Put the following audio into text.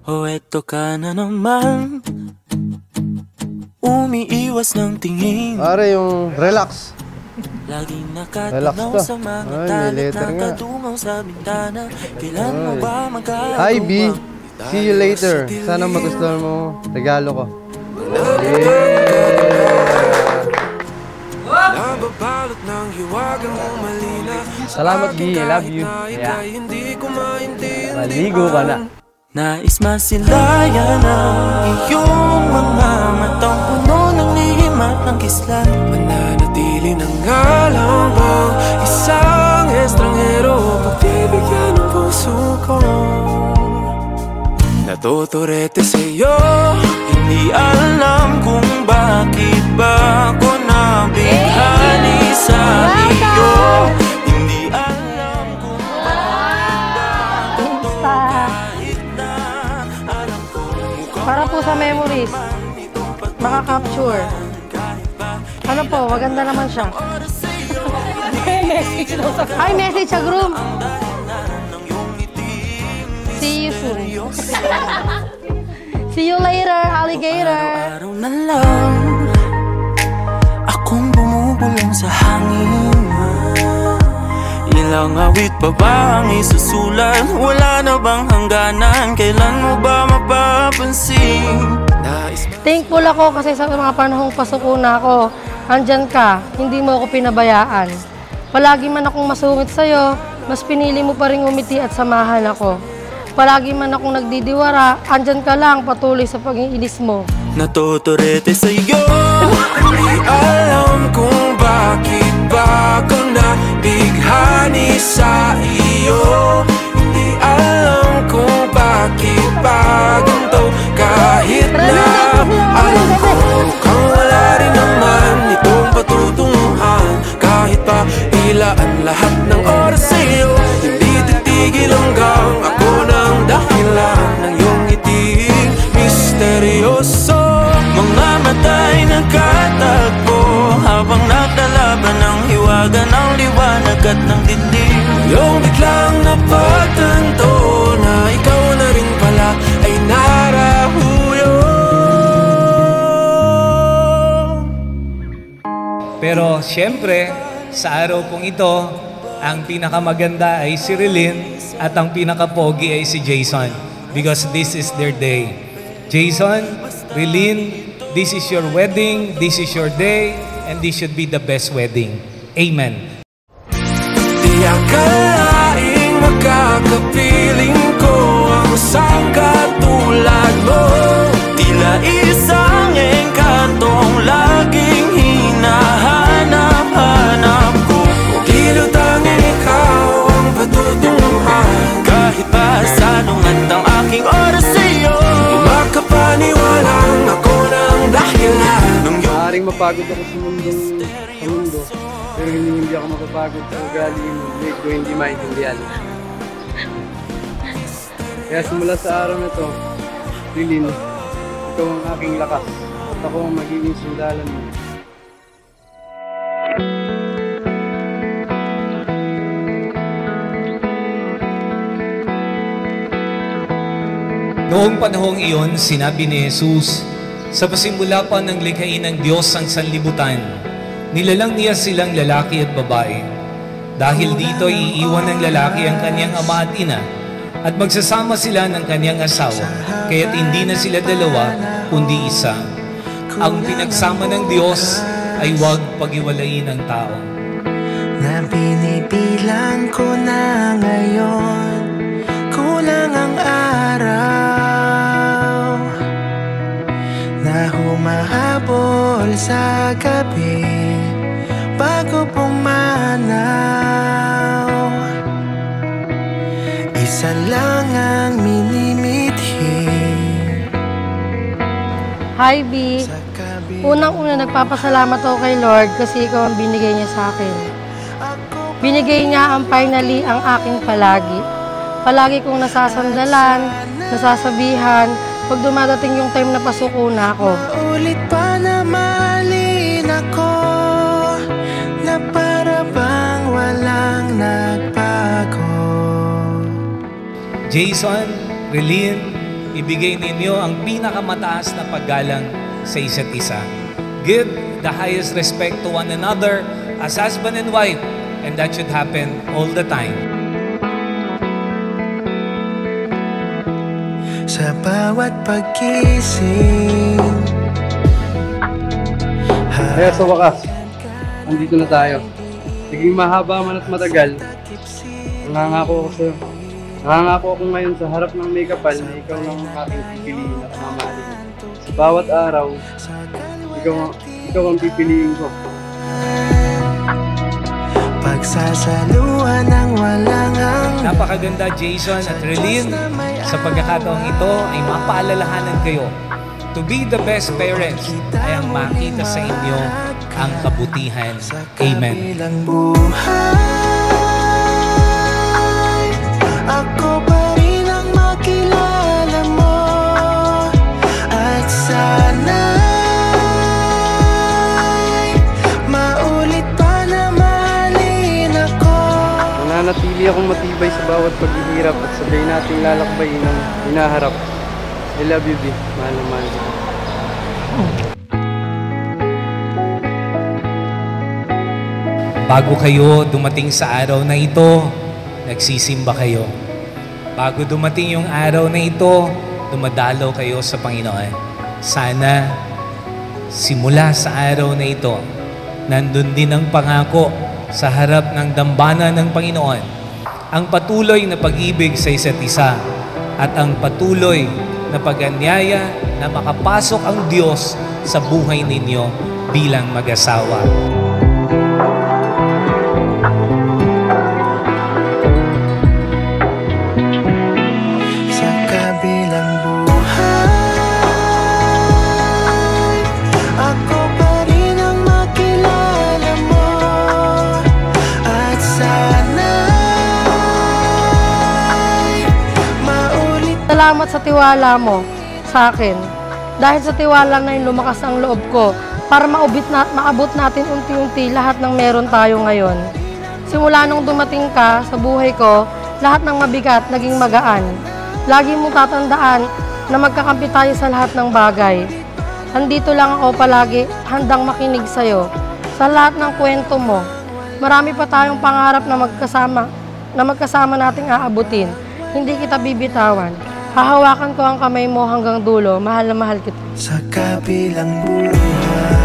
O eto ka na naman, umiiwas ng tingin. Pare, yung relax. Laging Relax nakatanaw ka. sa mga Ay, may talit letter na nga. kadungaw sa bintana. Kailan mo ba magkagawa? Hi, B. See you later. Sana magustuhan mo regalo ko. Nababalot ng hiwagang umalina. Salamat, B. I love you. Yeah. Maligo ka na. Nais masilayan ang iyong mga matang puno ng lihim at ng kislan. Mananatili ng ngalang bang isang estranghero, pagbibigyan ng puso ko. Natuturete sa'yo, hindi alam kung bakit ba ako nabighani sa iyo. Hindi alam kung bakit ba ito kahit na alam ko mukhang Para po sa memories, maka-capture. Ano po, maganda naman siya. Ay, message sa group. See you soon. See you later, alligator. araw na lang akong bumubulong sa hangin. Ilang awit pa ba ang isusulat? Wala na bang hangganan? Kailan mo ba mapapansin? Thankful ako kasi sa mga panahong pasukuna ako, andyan ka, hindi mo ako pinabayaan. Palagi man akong masungit sa'yo, mas pinili mo pa rin umiti at samahan ako. Palagi man akong nagdidiwara, andyan ka lang patuloy sa pag-iilis mo. Natuturete sa'yo, hindi alam kung bakit ba ako nabighani sa iyo. Hindi alam kung bakit ba ganito, kahit na alam ko mukhang wala rin naman itong patutunguhan. Kahit pa ilaan lahat ng oras sa'yo, hindi titigil hanggang ako ng dahilan ng iyong ngiting misteryoso. Mga mata'y nagkatagpo habang naglalaban ng hiwaga ng liwanag at ng dilim. Yung biglang napagtanto na ikaw na rin pala ay narahuyo. Pero siyempre, sa araw pong ito, ang pinakamaganda ay si Relin at ang pinakapogi ay si Jason because this is their day. Jason, Relin, this is your wedding, this is your day, and this should be the best wedding. Amen. Di akalaing makakapiling ko ang isang katulad mo. Tila isang engkantong laging hinahanap-hanap ko. Tila tanging ikaw ang patutunguhan. Kahit pa sanungat ang aking oras sa'yo, makapaniwalang ako ng dahilan ng iyong Maaaring mapagod ako sa mundo, pero hindi ako mapapagod sa ugali mo. Hindi ko hindi maintindihan. Kaya simula sa araw na to, Lilin, ikaw ang aking lakas at ako ang magiging sundalan mo. Noong panahong iyon, sinabi ni Jesus, sa pasimula pa ng likhain ng Diyos ang sanlibutan, nilalang niya silang lalaki at babae. Dahil dito, iiwan ng lalaki ang kanyang ama at ina, at magsasama sila ng kanyang asawa, kaya't hindi na sila dalawa, kundi isa. Ang pinagsama ng Diyos ay huwag pag-iwalayin ng tao. na binibilang ko na ngayon, kulang ang araw na humahabol sa gabi bago pumanaw. Isa lang ang minimithi. Hi, B. Unang-una nagpapasalamat ako kay Lord kasi ikaw ang binigay niya sa akin. Binigay niya ang finally ang aking palagi. Palagi kong nasasandalan, nasasabihan, pag dumadating yung time na pasuko na ako. Ulit pa na mahalin ako, na para bang walang nagbago. Jason, Relin, ibigay ninyo ang pinakamataas na paggalang sa isa't isa. Give the highest respect to one another as husband and wife, and that should happen all the time. Sa bawat pagkising, Kaya sa wakas, andito na tayo. Naging mahaba man at matagal, nangangako ako sa'yo. Nangangako ako ngayon sa harap ng may kapal na ikaw lang ang aking pipiliin at mamahalin. Sa bawat araw, ikaw ang pipiliin ko. pagsasaluhan ng walang hanggan. Napakaganda, Jason at Relyn. Sa pagkakataong ito ay mapaalalahanan kayo. To be the best parents ay ang makita sa inyo ang kabutihan. Amen. Ako pa rin ang makilala mo, at sana'y maulit pa na mahalin ako. Mananatili akong matibay sa bawat paghihirap at sabay nating lalakbayin ang hinaharap. I love you, B. Mahal na mahal. Bago kayo dumating sa araw na ito, nagsisimba kayo. Bago dumating yung araw na ito, dumadalaw kayo sa Panginoon. Sana, simula sa araw na ito, nandun din ang pangako sa harap ng dambana ng Panginoon. Ang patuloy na pag-ibig sa isa't isa at ang patuloy na pag-anyaya na makapasok ang Diyos sa buhay ninyo bilang mag-asawa. Sa kabilang buhay, ako pa rin ang makilala mo, at sana'y maulit. Salamat sa tiwala mo sa akin. Dahil sa tiwala na yun, lumakas ang loob ko para maabot natin unti-unti lahat ng meron tayo ngayon. Simula nung dumating ka sa buhay ko, lahat ng mabigat naging magaan. Lagi mong tatandaan na magkakampi tayo sa lahat ng bagay. Andito lang ako palagi, handang makinig sa'yo. Sa lahat ng kwento mo, marami pa tayong pangarap na magkasama nating aabutin. Hindi kita bibitawan. Hahawakan ko ang kamay mo hanggang dulo. Mahal na mahal kita. Sa kabilang buhay.